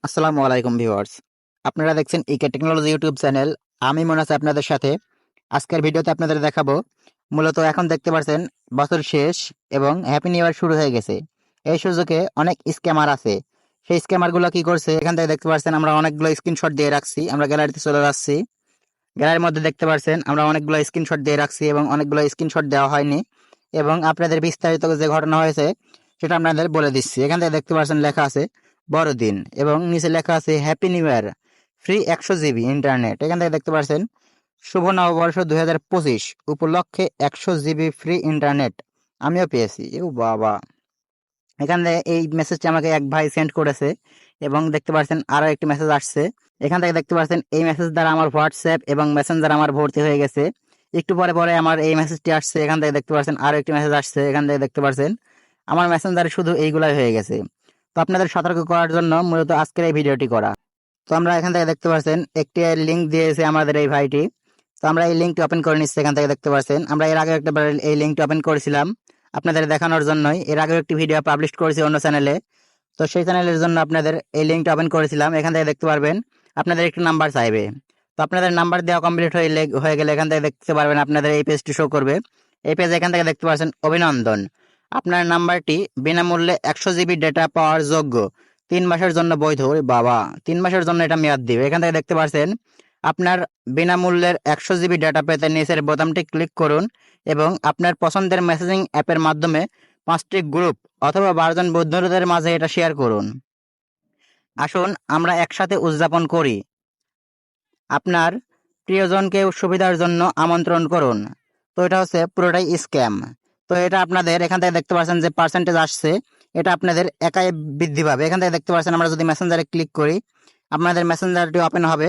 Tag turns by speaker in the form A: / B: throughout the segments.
A: আসসালামু আলাইকুম ভিউয়ার্স। আপনারা দেখছেন ইকে টেকনোলজি ইউটিউব চ্যানেল। আমি মনে আছি আপনাদের সাথে। আজকের ভিডিওতে আপনাদের দেখাবো, মূলত এখন দেখতে পাচ্ছেন বছর শেষ এবং হ্যাপি নিউ ইয়ার শুরু হয়ে গেছে। এই সুযোগে অনেক স্ক্যামার আছে। সেই স্ক্যামারগুলো কি করছে, এখান থেকে দেখতে পাচ্ছেন আমরা অনেকগুলো স্ক্রিনশট দিয়ে রাখছি। আমরা গ্যালারিতে চলে যাচ্ছি। গ্যালারির মধ্যে দেখতে পাচ্ছেন আমরা অনেকগুলো স্ক্রিনশট দিয়ে রাখছি এবং অনেকগুলো স্ক্রিনশট দেওয়া হয়নি, এবং আপনাদের বিস্তারিত যে ঘটনা হয়েছে সেটা আপনাদের বলে দিচ্ছি। এখান থেকে দেখতে পাচ্ছেন লেখা আছে বড়দিন এবং নিচে লেখা আছে happy new year, free 100 GB internet. এখান থেকে দেখতে পাচ্ছেন শুভ নববর্ষ 2025 উপলক্ষে 100 জিবি ফ্রি ইন্টারনেট আমিও পেয়েছি। ও বাবা! এখানে এই মেসেজটি আমাকে এক ভাই সেন্ড করেছে এবং দেখতে পাচ্ছেন আরো একটি মেসেজ আসছে। এখান থেকে দেখতে পাচ্ছেন এই মেসেজ দ্বারা আমার হোয়াটসঅ্যাপ এবং মেসেঞ্জার আমার ভর্তি হয়ে গেছে। একটু পরে পরে আমার এই মেসেজটি আসছে। এখান থেকে দেখতে পাচ্ছেন আরো একটি মেসেজ আসছে। এখান থেকে দেখতে পাচ্ছেন আমার মেসেঞ্জারে শুধু এইগুলাই হয়ে গেছে। তো আপনাদের সতর্ক করার জন্য মূলত আজকের এই ভিডিওটি করা। তো আমরা এখান থেকে দেখতে পাচ্ছেন একটি লিঙ্ক দিয়েছে আমাদের এই ভাইটি। তো আমরা এই লিঙ্কটি ওপেন করে নিচ্ছি। এখান থেকে দেখতে পাচ্ছেন আমরা এর আগে একটা এই লিঙ্কটি ওপেন করেছিলাম আপনাদের দেখানোর জন্যই। এর আগেও একটি ভিডিও পাবলিশ করেছি অন্য চ্যানেলে। তো সেই চ্যানেলের জন্য আপনাদের এই লিঙ্কটা ওপেন করেছিলাম। এখান থেকে দেখতে পারবেন আপনাদের একটি নাম্বার চাইবে। তো আপনাদের নাম্বার দেওয়া কমপ্লিট হয়ে গেলে এখান থেকে দেখতে পারবেন আপনাদের এই পেজটি শো করবে। এই পেজে এখান থেকে দেখতে পাচ্ছেন অভিনন্দন, আপনার নাম্বারটি বিনামূল্যে 100 জিবি ডেটা পাওয়ার যোগ্য, 3 মাসের জন্য বৈধ। ওরে বাবা, 3 মাসের জন্য এটা মেয়াদ দিবে। এখান থেকে দেখতে পাচ্ছেন আপনার বিনামূল্যের 100 জিবি ডেটা পেতে নিচের বোতামটি ক্লিক করুন এবং আপনার পছন্দের মেসেজিং অ্যাপের মাধ্যমে 5টি গ্রুপ অথবা 12 জন বন্ধুদের মাঝে এটা শেয়ার করুন। আসুন আমরা একসাথে উদযাপন করি। আপনার প্রিয়জনকে সুবিধার জন্য আমন্ত্রণ করুন। তো এটা হচ্ছে পুরোটাই স্ক্যাম। তো এটা আপনাদের এখান থেকে দেখতে পাচ্ছেন যে পার্সেন্টেজ আসছে, এটা আপনাদের একাই বৃদ্ধি পাবে। এখান থেকে দেখতে পাচ্ছেন আমরা যদি মেসেঞ্জারে ক্লিক করি আপনাদের মেসেঞ্জারটি ওপেন হবে।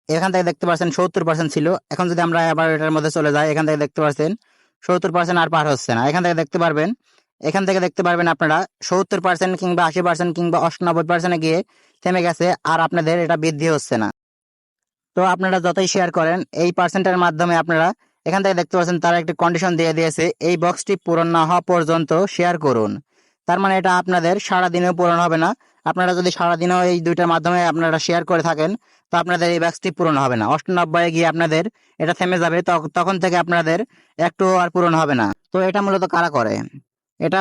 A: এখান থেকে দেখতে পাচ্ছেন 70% ছিল। এখন যদি আমরা আবার এটার মধ্যে চলে যাই, এখান থেকে দেখতে পাচ্ছেন 70% আর পার হচ্ছে না। এখান থেকে দেখতে পারবেন আপনারা 70% কিংবা 80% কিংবা 98% গিয়ে থেমে গেছে, আর আপনাদের এটা বৃদ্ধি হচ্ছে না। তো আপনারা যতই শেয়ার করেন এই পার্সেন্টের মাধ্যমে আপনারা এখান থেকে দেখতে পাচ্ছেন তারা একটি কন্ডিশন দিয়ে দিয়েছে, এই বক্সটি পূরণ না হওয়া পর্যন্ত শেয়ার করুন। তার মানে এটা আপনাদের সারাদিনেও পূরণ হবে না। আপনারা যদি সারাদিনও এই দুইটার মাধ্যমে আপনারা শেয়ার করে থাকেন তো আপনাদের এই বক্সটি পূরণ হবে না। 98 গিয়ে আপনাদের এটা থেমে যাবে, তখন থেকে আপনাদের একটু আর পূরণ হবে না। তো এটা মূলত কারা করে? এটা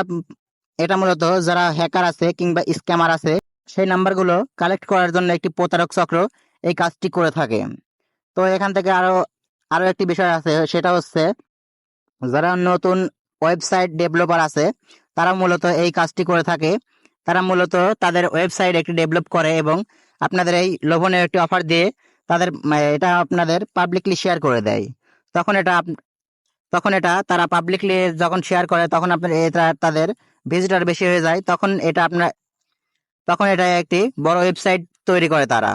A: এটা মূলত যারা হ্যাকার আছে কিংবা স্ক্যামার আছে সেই নাম্বারগুলো কালেক্ট করার জন্য একটি প্রতারক চক্র এই কাজটি করে থাকে। তো এখান থেকে আরো আরো একটি বিষয় আছে, সেটা হচ্ছে যারা নতুন ওয়েবসাইট ডেভেলপার আছে তারা মূলত এই কাজটি করে থাকে। তারা মূলত তাদের ওয়েবসাইট একটি ডেভেলপ করে এবং আপনাদের এই লোভনীয় একটি অফার দিয়ে তাদের এটা আপনাদের পাবলিকলি শেয়ার করে দেয়। তখন এটা তখন এটা তারা পাবলিকলি যখন শেয়ার করে তখন আপনার এটা তাদের ভিজিটর বেশি হয়ে যায়। তখন এটা একটি বড় ওয়েবসাইট তৈরি করে তারা।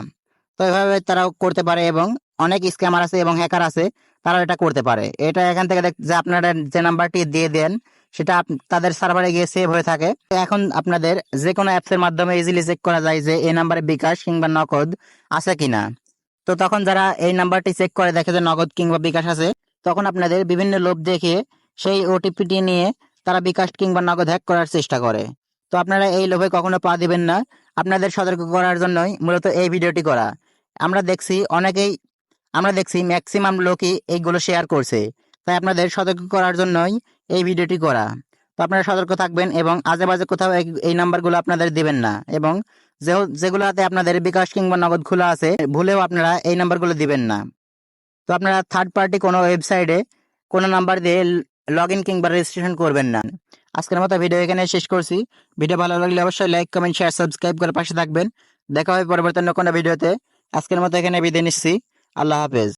A: তো এভাবে তারাও করতে পারে এবং অনেক স্ক্যামার আছে এবং হ্যাকার আছে তারাও এটা করতে পারে। এটা এখান থেকে যে আপনারা যে নাম্বারটি দিয়ে দেন সেটা তাদের সার্ভারে গিয়ে সেভ হয়ে থাকে। এখন আপনাদের যে কোনো অ্যাপসের মাধ্যমে ইজিলি চেক করা যায় যে এই নাম্বারে বিকাশ কিংবা নগদ আছে কিনা। তো তখন যারা এই নাম্বারটি চেক করে দেখে যে নগদ কিংবা বিকাশ আছে, তখন আপনাদের বিভিন্ন লোভ দেখিয়ে সেই ওটিপিটি নিয়ে তারা বিকাশ কিংবা নগদ হ্যাক করার চেষ্টা করে। তো আপনারা এই লোভে কখনো পা দিবেন না। আপনাদের সতর্ক করার জন্যই মূলত এই ভিডিওটি করা। আমরা দেখছি ম্যাক্সিমাম লোকই এইগুলো শেয়ার করছে, তাই আপনাদের সতর্ক করার জন্যই এই ভিডিওটি করা। তো আপনারা সতর্ক থাকবেন এবং আজে বাজে কোথাও এই নাম্বারগুলো আপনাদের দিবেন না, এবং যেগুলোতে আপনাদের বিকাশ কিংবা নগদ খোলা আছে ভুলেও আপনারা এই নাম্বারগুলো দিবেন না। তো আপনারা থার্ড পার্টি কোনো ওয়েবসাইটে কোনো নাম্বার দিয়ে লগ ইন কিংবা রেজিস্ট্রেশন করবেন না। আজকের মতো ভিডিও এখানে শেষ করছি। ভিডিও ভালো লাগলে অবশ্যই লাইক, কমেন্ট, শেয়ার, সাবস্ক্রাইব করে পাশে থাকবেন। দেখা হবে পরবর্তী কোনো ভিডিওতে। আজকের মতো এখানে বিদায় নিচ্ছি। আল্লাহ হাফেজ।